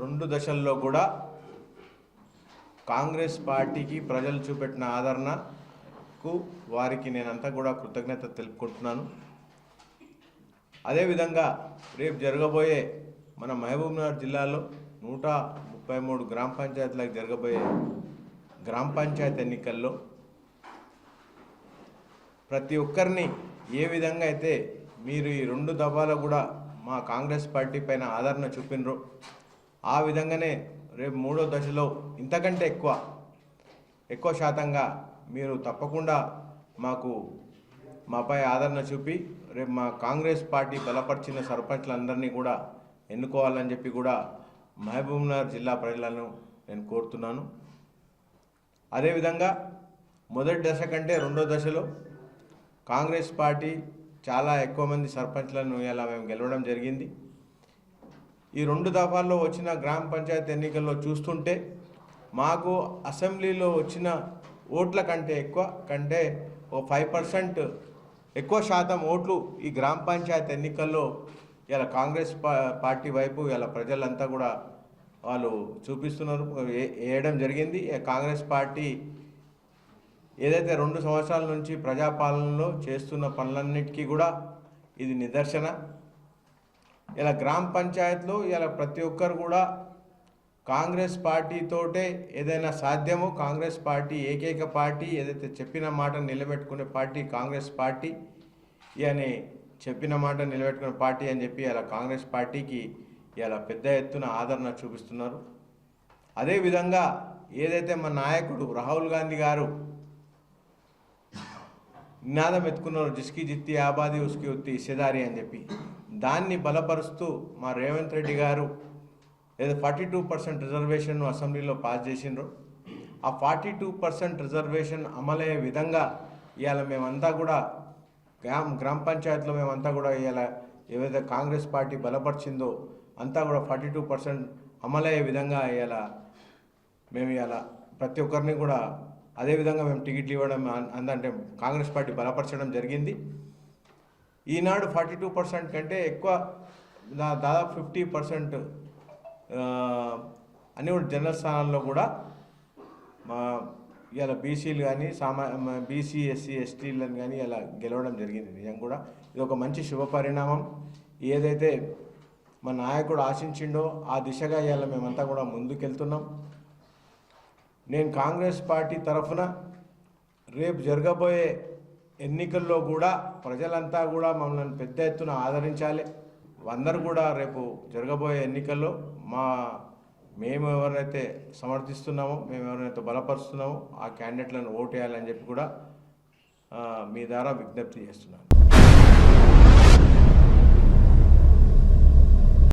రెండు దశల్లో కూడా కాంగ్రెస్ పార్టీకి ప్రజలు చూపెట్టిన ఆదరణకు వారికి నేనంతా కూడా కృతజ్ఞత తెలుపుకుంటున్నాను. అదేవిధంగా రేపు జరగబోయే మన మహబూబ్నగర్ జిల్లాలో 133 గ్రామ పంచాయతీలకు జరగబోయే గ్రామ పంచాయతీ ఎన్నికల్లో ప్రతి ఒక్కరిని ఏ విధంగా అయితే మీరు ఈ రెండు దఫాలు కూడా మా కాంగ్రెస్ పార్టీ పైన ఆదరణ చూపినరో ఆ విధంగానే రేపు మూడో దశలో ఇంతకంటే ఎక్కువ శాతంగా మీరు తప్పకుండా మాపై ఆదరణ చూపి రేపు మా కాంగ్రెస్ పార్టీ బలపరిచిన సర్పంచ్లందరినీ కూడా ఎన్నుకోవాలని చెప్పి కూడా మహబూబ్నగర్ జిల్లా ప్రజలను నేను కోరుతున్నాను. అదేవిధంగా మొదటి దశ కంటే రెండో దశలో కాంగ్రెస్ పార్టీ చాలా ఎక్కువ మంది సర్పంచ్లను ఇలా మేము గెలవడం జరిగింది. ఈ రెండు దఫాల్లో వచ్చిన గ్రామ పంచాయతీ ఎన్నికల్లో చూస్తుంటే మాకు అసెంబ్లీలో వచ్చిన ఓట్ల కంటే ఓ 5% ఎక్కువ శాతం ఓట్లు ఈ గ్రామ పంచాయతీ ఎన్నికల్లో ఇలా కాంగ్రెస్ పార్టీ వైపు ఇలా ప్రజలంతా కూడా వాళ్ళు చూపిస్తున్నారు, వేయడం జరిగింది. కాంగ్రెస్ పార్టీ ఏదైతే 2 సంవత్సరాల నుంచి ప్రజాపాలనలో చేస్తున్న పనులన్నిటికీ కూడా ఇది నిదర్శన. ఇలా గ్రామ పంచాయతీలో ఇలా ప్రతి ఒక్కరు కూడా కాంగ్రెస్ పార్టీతోటే ఏదైనా సాధ్యమో, కాంగ్రెస్ పార్టీ ఏకైక పార్టీ, ఏదైతే చెప్పిన మాట నిలబెట్టుకునే పార్టీ కాంగ్రెస్ పార్టీ అని చెప్పిన మాట నిలబెట్టుకునే పార్టీ అని చెప్పి ఇలా కాంగ్రెస్ పార్టీకి ఇలా పెద్ద ఎత్తున ఆదరణ చూపిస్తున్నారు. అదేవిధంగా ఏదైతే మా నాయకుడు రాహుల్ గాంధీ గారు నినాదం ఎత్తుకున్నారు, జిస్కి జిత్తి ఆబాది ఉస్కి ఉత్తి హిస్సేదారి అని చెప్పి, దాన్ని బలపరుస్తూ మా రేవంత్ రెడ్డి గారు ఏదో 42% రిజర్వేషన్ అసెంబ్లీలో పాస్ చేసిండ్రు. ఆ 42% రిజర్వేషన్ అమలయ్యే విధంగా ఇవాళ మేమంతా కూడా గ్రామ పంచాయతీలో మేమంతా కూడా ఇవాళ ఏవైతే కాంగ్రెస్ పార్టీ బలపరిచిందో అంతా కూడా 42% అమలయ్యే విధంగా ఇవాళ మేము ఇవాళ ప్రతి ఒక్కరిని కూడా అదేవిధంగా మేము టికెట్లు ఇవ్వడం అంటే కాంగ్రెస్ పార్టీ బలపరచడం జరిగింది. ఈనాడు 42% కంటే ఎక్కువ దాదాపు 50% అన్ని కూడా జనరల్ స్థానాల్లో కూడా మా ఇలా బీసీలు కానీ బీసీ ఎస్సీ ఎస్టీలను కానీ ఇలా గెలవడం జరిగింది. నిజంగా కూడా ఇది ఒక మంచి శుభ పరిణామం. ఏదైతే మా నాయకుడు ఆశించిండో ఆ దిశగా ఇలా మేమంతా కూడా ముందుకెళ్తున్నాం. నేను కాంగ్రెస్ పార్టీ తరఫున రేపు జరగబోయే ఎన్నికల్లో కూడా ప్రజలంతా కూడా మమ్మల్ని పెద్ద ఎత్తున ఆదరించాలి. అందరూ కూడా రేపు జరగబోయే ఎన్నికల్లో మేము ఎవరైతే సమర్థిస్తున్నామో, మేము ఎవరైతే బలపరుస్తున్నామో ఆ క్యాండిడేట్లను ఓటు వేయాలని చెప్పి కూడా మీ ద్వారా విజ్ఞప్తి చేస్తున్నాను.